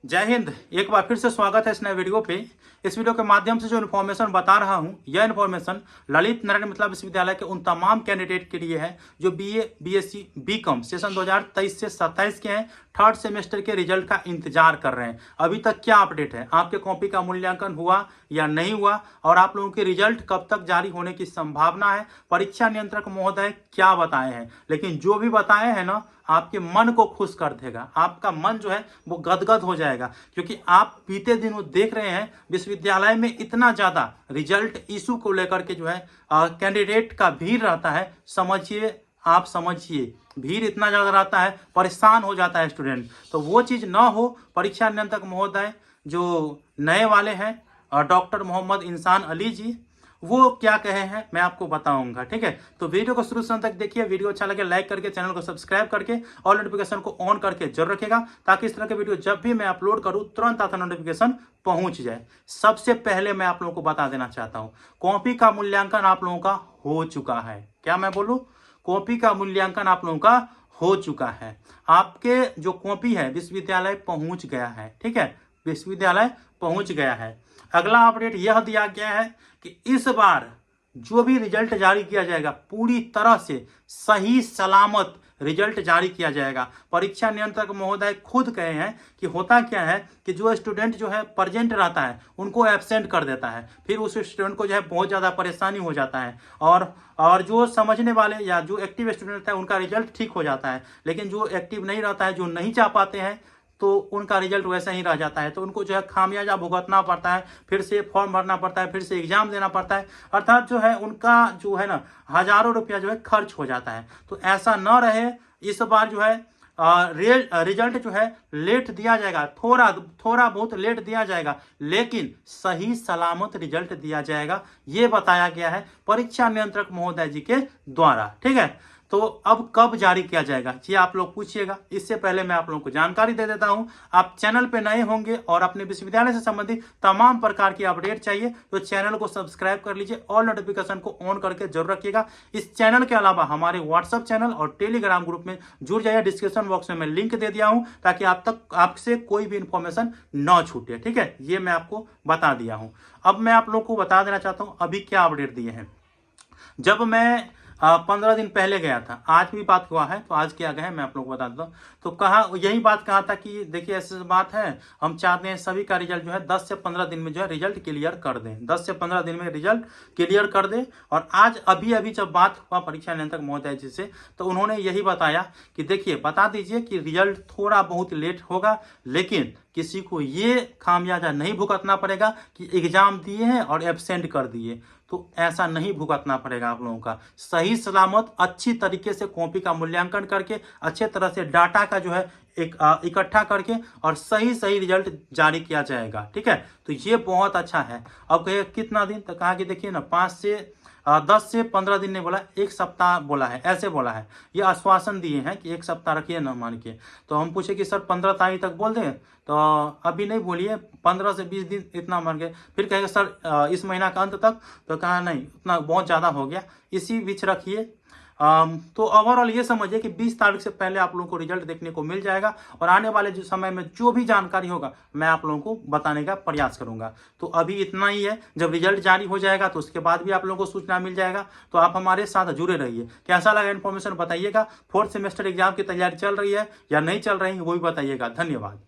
जय हिंद। एक बार फिर से स्वागत है इस नए वीडियो पे। इस वीडियो के माध्यम से जो इन्फॉर्मेशन बता रहा हूं, यह इन्फॉर्मेशन ललित नारायण मिथिला विश्वविद्यालय के उन तमाम कैंडिडेट के लिए है जो बीए, बीएससी, बीकॉम सेशन 2023 से 27 के हैं, थर्ड सेमेस्टर के रिजल्ट का इंतजार कर रहे हैं। अभी तक क्या अपडेट है, आपके कॉपी का मूल्यांकन हुआ या नहीं हुआ, और आप लोगों के रिजल्ट कब तक जारी होने की संभावना है, परीक्षा नियंत्रक महोदय क्या बताए हैं। लेकिन जो भी बताए हैं ना, आपके मन को खुश कर देगा। आपका मन जो है वो गदगद हो जाएगा, क्योंकि आप बीते दिनों देख रहे हैं विश्वविद्यालय में इतना ज्यादा रिजल्ट इशू को लेकर के जो है कैंडिडेट का भीड़ रहता है। समझिए, आप समझिए, भीड़ इतना ज्यादा रहता है, परेशान हो जाता है स्टूडेंट। तो वो चीज ना हो। परीक्षा नियंत्रक महोदय जो नए वाले हैं, डॉक्टर मोहम्मद इंसान अली जी, वो क्या कहे हैं मैं आपको बताऊंगा। ठीक है, तो वीडियो को शुरू से अंत तक देखिए। वीडियो अच्छा लगे लाइक करके, चैनल को सब्सक्राइब करके और नोटिफिकेशन को ऑन करके जरूर रखेगा, ताकि इस तरह के वीडियो जब भी मैं अपलोड करूं तुरंत आता नोटिफिकेशन पहुंच जाए। सबसे पहले मैं आप लोगों को बता देना चाहता हूं, कॉपी का मूल्यांकन आप लोगों का हो चुका है। क्या मैं बोलूं? कॉपी का मूल्यांकन आप लोगों का हो चुका है। आपके जो कॉपी है विश्वविद्यालय पहुंच गया है। ठीक है, विश्वविद्यालय पहुंच गया है। अगला अपडेट यह दिया गया है कि इस बार जो भी रिजल्ट जारी किया जाएगा, पूरी तरह से सही सलामत रिजल्ट जारी किया जाएगा। परीक्षा नियंत्रक महोदय खुद कहे हैं कि होता क्या है कि जो स्टूडेंट जो है प्रेजेंट रहता है उनको एब्सेंट कर देता है, फिर उस स्टूडेंट को जो है बहुत ज़्यादा परेशानी हो जाता है, और जो समझने वाले या जो एक्टिव स्टूडेंट रहता है उनका रिजल्ट ठीक हो जाता है। लेकिन जो एक्टिव नहीं रहता है, जो नहीं चाह पाते हैं, तो उनका रिजल्ट वैसा ही रह जाता है। तो उनको जो है खामियाजा भुगतना पड़ता है, फिर से फॉर्म भरना पड़ता है, फिर से एग्जाम देना पड़ता है, अर्थात जो है उनका जो है ना हजारों रुपया जो है खर्च हो जाता है। तो ऐसा न रहे, इस बार जो है रिजल्ट जो है लेट दिया जाएगा, थोड़ा बहुत लेट दिया जाएगा, लेकिन सही सलामत रिजल्ट दिया जाएगा, ये बताया गया है परीक्षा नियंत्रक महोदय जी के द्वारा। ठीक है, तो अब कब जारी किया जाएगा ये आप लोग पूछिएगा। इससे पहले मैं आप लोगों को जानकारी दे देता हूं। आप चैनल पे नए होंगे और अपने विश्वविद्यालय से संबंधित तमाम प्रकार की अपडेट चाहिए तो चैनल को सब्सक्राइब कर लीजिए और नोटिफिकेशन को ऑन करके जरूर रखिएगा। इस चैनल के अलावा हमारे व्हाट्सएप चैनल और टेलीग्राम ग्रुप में जुड़ जाइए। डिस्क्रिप्शन बॉक्स में मैं लिंक दे दिया हूं, ताकि आपसे कोई भी इंफॉर्मेशन न छूटे। ठीक है, ये मैं आपको बता दिया हूं। अब मैं आप लोग को बता देना चाहता हूं अभी क्या अपडेट दिए हैं। जब मैं 15 दिन पहले गया था, आज भी बात हुआ है, तो आज क्या गए मैं आप लोग को बता देता हूँ। तो यही बात कहा था कि देखिए ऐसी बात है, हम चाहते हैं सभी का रिजल्ट जो है 10 से 15 दिन में जो है रिजल्ट क्लियर कर दें, 10 से 15 दिन में रिजल्ट क्लियर कर दें। और आज अभी जब बात हुआ परीक्षा नियंत्रक महोदय जी से, तो उन्होंने यही बताया कि देखिए बता दीजिए कि रिजल्ट थोड़ा बहुत लेट होगा, लेकिन किसी को ये खामियाजा नहीं भुगतना पड़ेगा कि एग्जाम दिए हैं और एब्सेंट कर दिए। तो ऐसा नहीं भुगतना पड़ेगा आप लोगों का। सही सलामत अच्छी तरीके से कॉपी का मूल्यांकन करके, अच्छे तरह से डाटा का जो है इकट्ठा करके और सही रिजल्ट जारी किया जाएगा। ठीक है, तो ये बहुत अच्छा है। अब कहे कितना दिन, तो कहा कि देखिए ना 10 से 15 दिन नहीं बोला, एक सप्ताह बोला है, ऐसे बोला है। ये आश्वासन दिए हैं कि एक सप्ताह रखिए ना मान के। तो हम पूछे कि सर 15 तारीख तक बोल दें, तो अभी नहीं बोलिए, 15 से 20 दिन इतना मान के। फिर कहेगा सर इस महीना का अंत तक, तो कहा नहीं, उतना बहुत ज़्यादा हो गया, इसी बीच रखिए। तो ओवरऑल ये समझिए कि 20 तारीख से पहले आप लोगों को रिजल्ट देखने को मिल जाएगा, और आने वाले जो समय में जो भी जानकारी होगा मैं आप लोगों को बताने का प्रयास करूंगा। तो अभी इतना ही है, जब रिजल्ट जारी हो जाएगा तो उसके बाद भी आप लोगों को सूचना मिल जाएगा। तो आप हमारे साथ जुड़े रहिए। कैसा लगा इन्फॉर्मेशन बताइएगा। फोर्थ सेमेस्टर एग्जाम की तैयारी चल रही है या नहीं चल रही है वो भी बताइएगा। धन्यवाद।